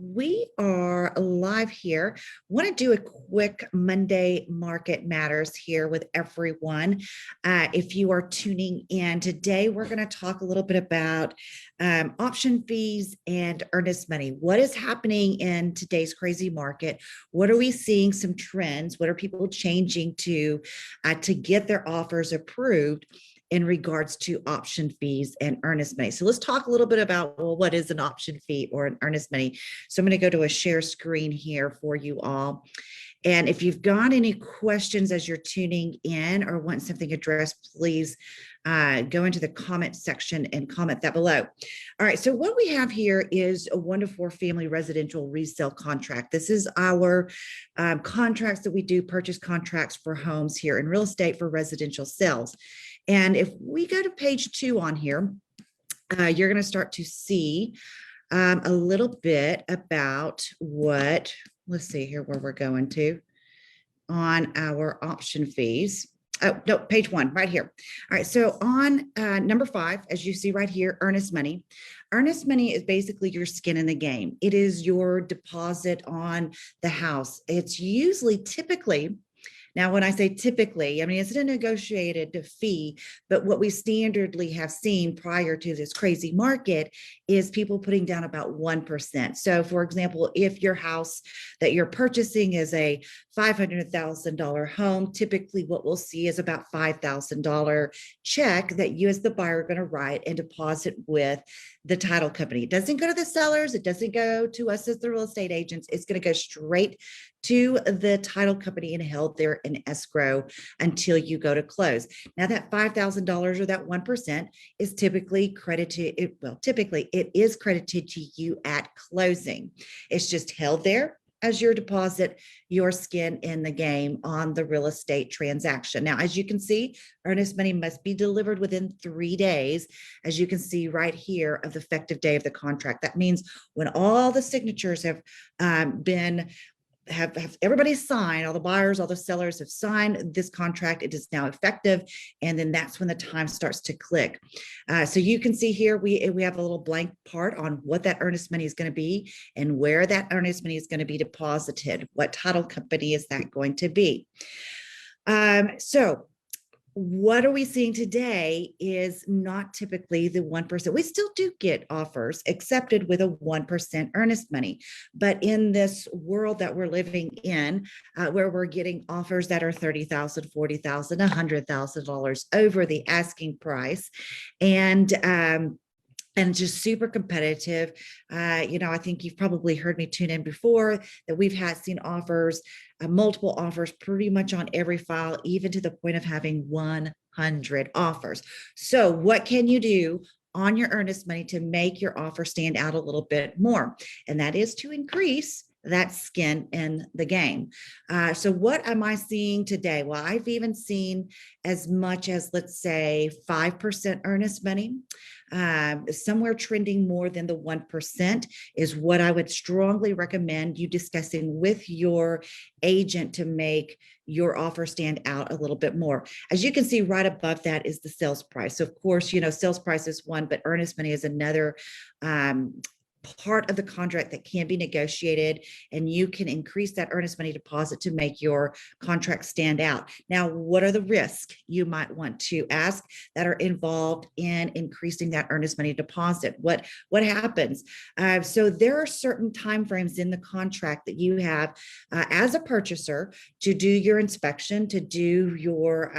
We are live here. Want to do a quick Monday Market Matters here with everyone. If you are tuning in today, we're going to talk a little bit about option fees and earnest money. What is happening in today's crazy market? What are we seeing? Some trends? What are people changing to get their offers approved in regards to option fees and earnest money? So let's talk a little bit about, well, what is an option fee or an earnest money? So I'm going to go to a share screen here for you all. And if you've got any questions as you're tuning in or want something addressed, please go into the comment section and comment that below. All right, so what we have here is a 1 to 4 family residential resale contract. This is our contracts that we do, purchase contracts for homes here in real estate for residential sales. And if we go to page 2 on here, you're going to start to see a little bit about what, let's see here where we're going to on our option fees. Oh, no, page 1 right here. All right, so on number 5, as you see right here, earnest money. Earnest money is basically your skin in the game. It is your deposit on the house. It's usually typically, now, when I say typically, I mean, it's a negotiated fee, but what we standardly have seen prior to this crazy market is people putting down about 1%. So for example, if your house that you're purchasing is a $500,000 home, typically what we'll see is about $5,000 check that you as the buyer are going to write and deposit with the title company. It doesn't go to the sellers. It doesn't go to us as the real estate agents. It's going to go straight to the title company and held there in escrow until you go to close. Now that $5,000 or that 1% is typically credited. Well, typically it is credited to you at closing. It's just held there as your deposit, your skin in the game on the real estate transaction. Now, as you can see, earnest money must be delivered within 3 days, as you can see right here, of the effective day of the contract. That means when all the signatures have everybody signed, all the buyers, all the sellers have signed this contract, it is now effective, and then that's when the time starts to click. So you can see here, we have a little blank part on what that earnest money is going to be and where that earnest money is going to be deposited. What title company is that going to be? So what are we seeing today is not typically the 1%. We still do get offers accepted with a 1% earnest money. But in this world that we're living in, where we're getting offers that are $30,000, $40,000, $100,000 over the asking price, and just super competitive. I think you've probably heard me tune in before that we've seen offers, multiple offers pretty much on every file, even to the point of having 100 offers. So what can you do on your earnest money to make your offer stand out a little bit more? And that is to increase that skin in the game. So what am I seeing today? Well, I've even seen as much as, let's say, 5% earnest money. Somewhere trending more than the 1% is what I would strongly recommend you discussing with your agent to make your offer stand out a little bit more. As you can see right above that is the sales price. So of course, sales price is one, but earnest money is another part of the contract that can be negotiated, and you can increase that earnest money deposit to make your contract stand out. Now, what are the risks you might want to ask that are involved in increasing that earnest money deposit? What happens? So there are certain timeframes in the contract that you have as a purchaser to do your inspection, to do your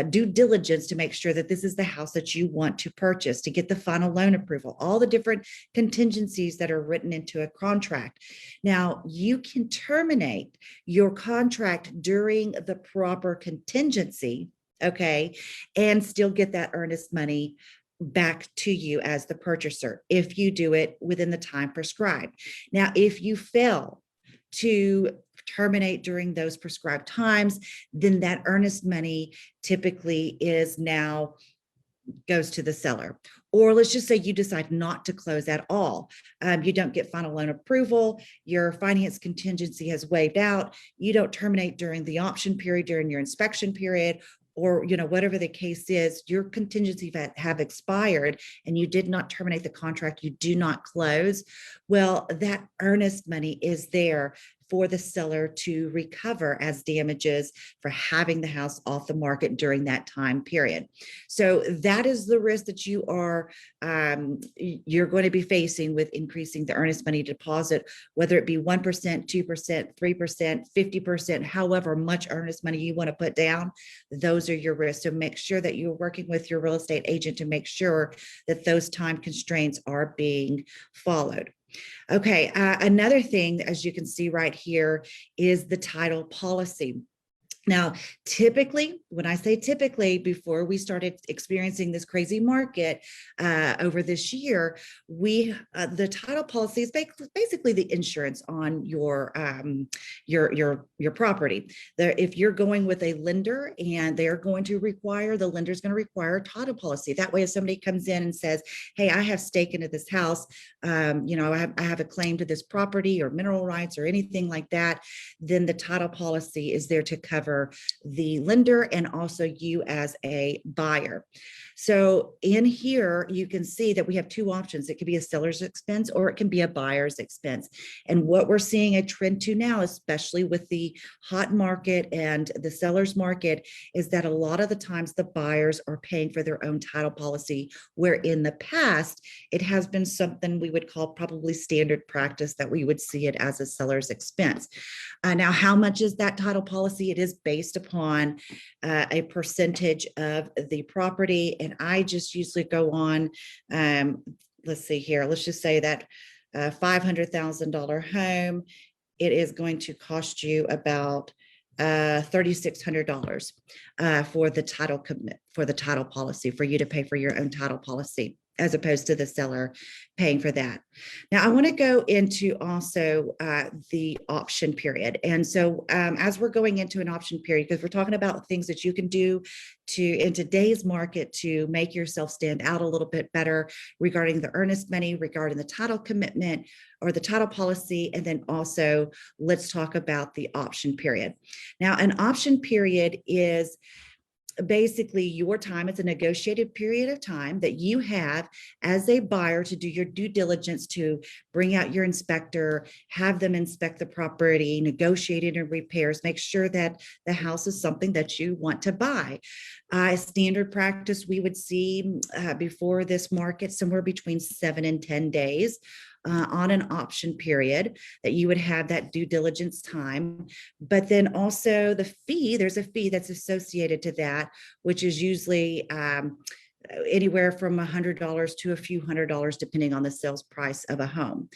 due diligence to make sure that this is the house that you want to purchase, to get the final loan approval, all the different contingencies that are written into a contract. Now, you can terminate your contract during the proper contingency, okay, and still get that earnest money back to you as the purchaser if you do it within the time prescribed. Now, if you fail to terminate during those prescribed times, then that earnest money typically goes to the seller. Or let's just say you decide not to close at all. You don't get final loan approval. Your finance contingency has waived out. You don't terminate during the option period, during your inspection period, or whatever the case is, your contingency have expired and you did not terminate the contract, you do not close, well, that earnest money is there for the seller to recover as damages for having the house off the market during that time period. So that is the risk that you're going to be facing with increasing the earnest money deposit, whether it be 1%, 2%, 3%, 50%, however much earnest money you want to put down. Those are your risks. So make sure that you're working with your real estate agent to make sure that those time constraints are being followed. Okay, another thing, as you can see right here, is the title policy. Now, typically, when I say typically, before we started experiencing this crazy market over this year, the title policy is basically the insurance on your property. If you're going with a lender and they're going to require, the lender's going to require a title policy. That way, if somebody comes in and says, "Hey, I have stake into this house, I have a claim to this property or mineral rights or anything like that," then the title policy is there to cover the lender and also you as a buyer. So in here, you can see that we have two options. It could be a seller's expense or it can be a buyer's expense. And what we're seeing a trend to now, especially with the hot market and the seller's market, is that a lot of the times the buyers are paying for their own title policy, where in the past, it has been something we would call probably standard practice that we would see it as a seller's expense. Now, how much is that title policy? It is based upon a percentage of the property. And I just usually go on, let's see here, let's just say that $500,000 home, it is going to cost you about $3,600 for the title policy, for you to pay for your own title policy, as opposed to the seller paying for that. Now, I want to go into also the option period. And so as we're going into an option period, because we're talking about things that you can do in today's market to make yourself stand out a little bit better regarding the earnest money, regarding the title commitment or the title policy. And then also let's talk about the option period. Now, an option period is basically your time. It's a negotiated period of time that you have as a buyer to do your due diligence, to bring out your inspector, have them inspect the property, negotiate it and repairs, make sure that the house is something that you want to buy. Standard practice, we would see before this market, somewhere between 7 and 10 days. On an option period, that you would have that due diligence time. But then also the fee, there's a fee that's associated to that, which is usually anywhere from $100 to a few $100s, depending on the sales price of a home.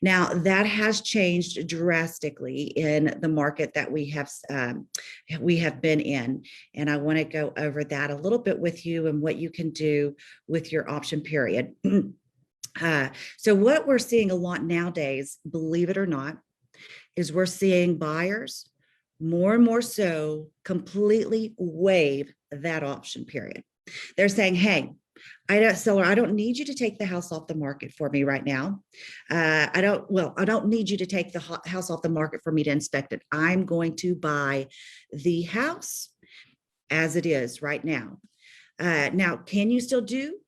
Now, that has changed drastically in the market that we have been in. And I want to go over that a little bit with you and what you can do with your option period. So what we're seeing a lot nowadays, believe it or not, is we're seeing buyers more and more so completely waive that option period. They're saying, "Hey, seller, I don't need you to take the house off the market for me right now. I don't need you to take the house off the market for me to inspect it. I'm going to buy the house as it is right now. Now, can you still do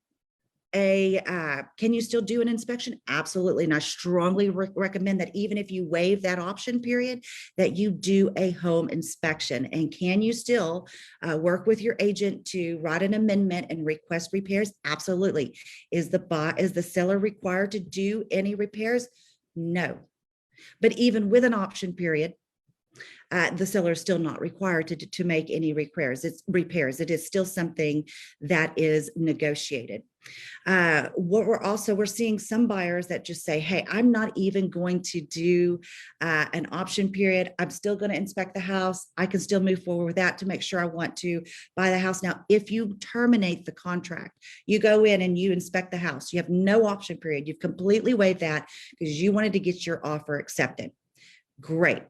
an inspection?" Absolutely. And I strongly recommend that even if you waive that option period, that you do a home inspection. And can you still work with your agent to write an amendment and request repairs? Absolutely. Is the seller required to do any repairs? No. But even with an option period, the seller is still not required to make any repairs. It is still something that is negotiated. We're seeing some buyers that just say, "Hey, I'm not even going to do an option period. I'm still going to inspect the house. I can still move forward with that to make sure I want to buy the house." Now, if you terminate the contract, you go in and you inspect the house, you have no option period. You've completely waived that because you wanted to get your offer accepted. Great.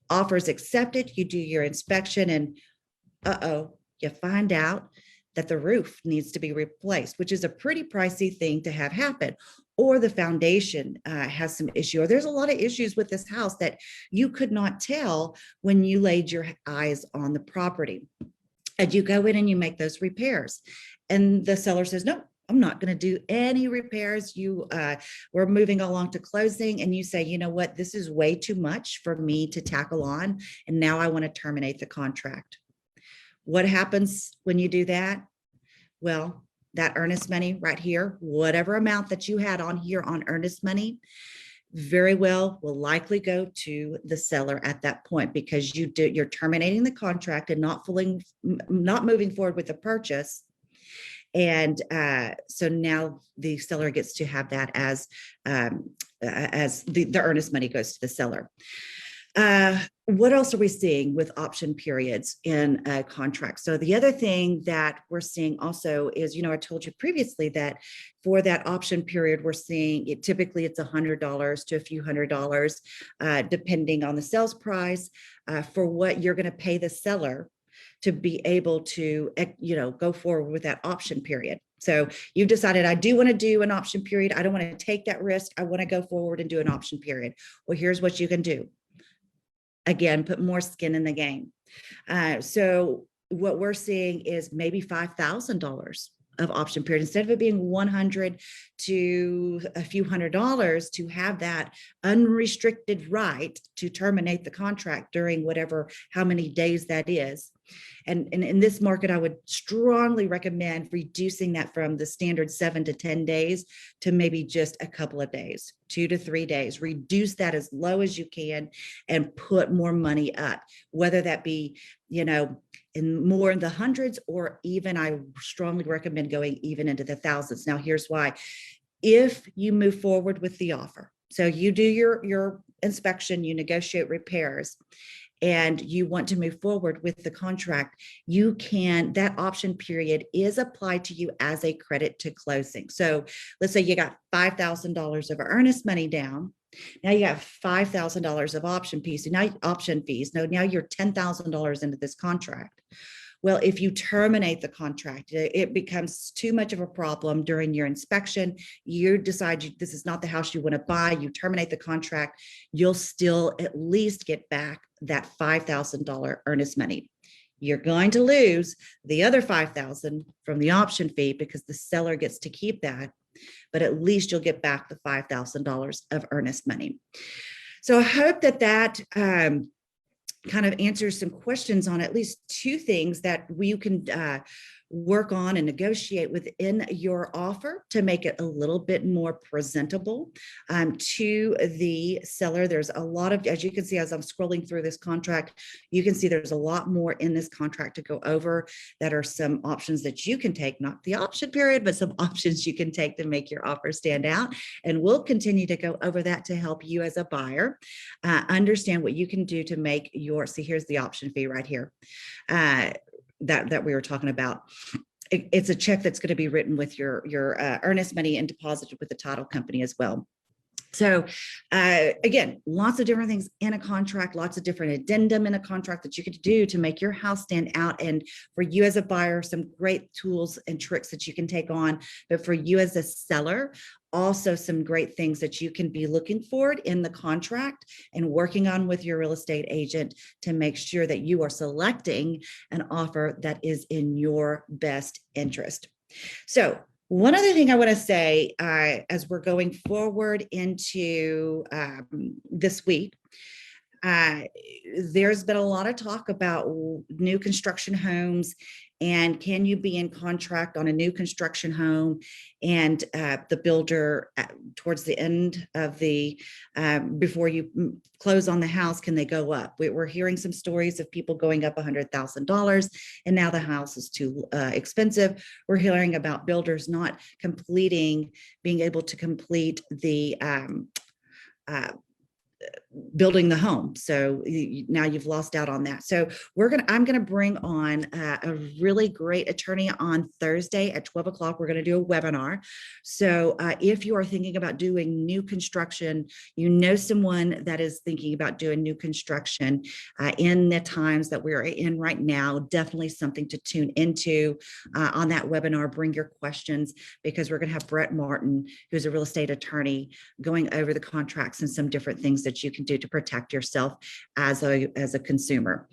Offer is accepted, you do your inspection, and you find out that the roof needs to be replaced, which is a pretty pricey thing to have happen. Or the foundation has some issue, or there's a lot of issues with this house that you could not tell when you laid your eyes on the property. And you go in and you make those repairs. And the seller says, no, I'm not going to do any repairs. We're moving along to closing. And you say, you know what, this is way too much for me to tackle on. And now I want to terminate the contract. What happens when you do that? Well, that earnest money right here, whatever amount that you had on here on earnest money, very well will likely go to the seller at that point, because you're terminating the contract and not moving forward with the purchase. And so now the seller gets to have that as the earnest money goes to the seller. What else are we seeing with option periods in a contract? So the other thing that we're seeing also is, I told you previously that for that option period, we're seeing it typically it's $100 to a few $100, depending on the sales price, for what you're going to pay the seller to be able to, go forward with that option period. So you've decided, I do want to do an option period. I don't want to take that risk. I want to go forward and do an option period. Well, here's what you can do. Again, put more skin in the game. So what we're seeing is maybe $5,000 of option period, instead of it being 100 to a few $100s, to have that unrestricted right to terminate the contract during how many days that is. And in this market, I would strongly recommend reducing that from the standard 7 to 10 days to maybe just a couple of days, 2 to 3 days. Reduce that as low as you can and put more money up, whether that be, in more in the hundreds, or even I strongly recommend going even into the thousands. Now, here's why. If you move forward with the offer, so you do your inspection, you negotiate repairs, and you want to move forward with the contract, that option period is applied to you as a credit to closing. So let's say you got $5,000 of earnest money down. Now you have $5,000 of option fees. So now you're $10,000 into this contract. Well, if you terminate the contract, it becomes too much of a problem during your inspection. You decide this is not the house you want to buy. You terminate the contract. You'll still at least get back that $5,000 earnest money. You're going to lose the other $5,000 from the option fee because the seller gets to keep that, but at least you'll get back the $5,000 of earnest money. So I hope that kind of answers some questions on at least two things that you can work on and negotiate within your offer to make it a little bit more presentable to the seller. There's a lot of, as you can see, as I'm scrolling through this contract, you can see there's a lot more in this contract to go over. That are some options that you can take, not the option period, but some options you can take to make your offer stand out. And we'll continue to go over that to help you as a buyer understand what you can do to make see, here's the option fee right here. That we were talking about. It's a check that's going to be written with your earnest money and deposited with the title company as well. So again, lots of different things in a contract, lots of different addendum in a contract that you could do to make your house stand out. And for you as a buyer, some great tools and tricks that you can take on. But for you as a seller, also some great things that you can be looking for in the contract and working on with your real estate agent to make sure that you are selecting an offer that is in your best interest. So one other thing I want to say as we're going forward into this week, there's been a lot of talk about new construction homes and can you be in contract on a new construction home and the builder towards the end of before you close on the house, can they go up? We're hearing some stories of people going up $100,000 and now the house is too expensive. We're hearing about builders not being able to complete the building the home. So now you've lost out on that. So I'm going to bring on a really great attorney on Thursday at 12 o'clock. We're going to do a webinar. So if you are thinking about doing new construction, someone that is thinking about doing new construction in the times that we're in right now, definitely something to tune into on that webinar. Bring your questions because we're going to have Brett Martin, who's a real estate attorney, going over the contracts and some different things that you can do to protect yourself as a consumer.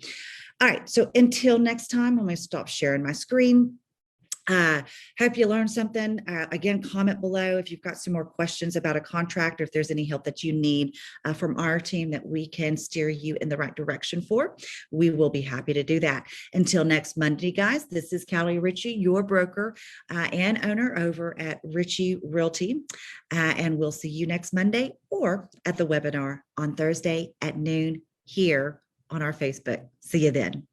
All right. So until next time, I'm going to stop sharing my screen. Hope you learned something. Again, comment below if you've got some more questions about a contract or if there's any help that you need from our team that we can steer you in the right direction for. We will be happy to do that. Until next Monday, guys, this is Callie Ritchie, your broker and owner over at Ritchie Realty. And we'll see you next Monday or at the webinar on Thursday at noon here on our Facebook. See you then.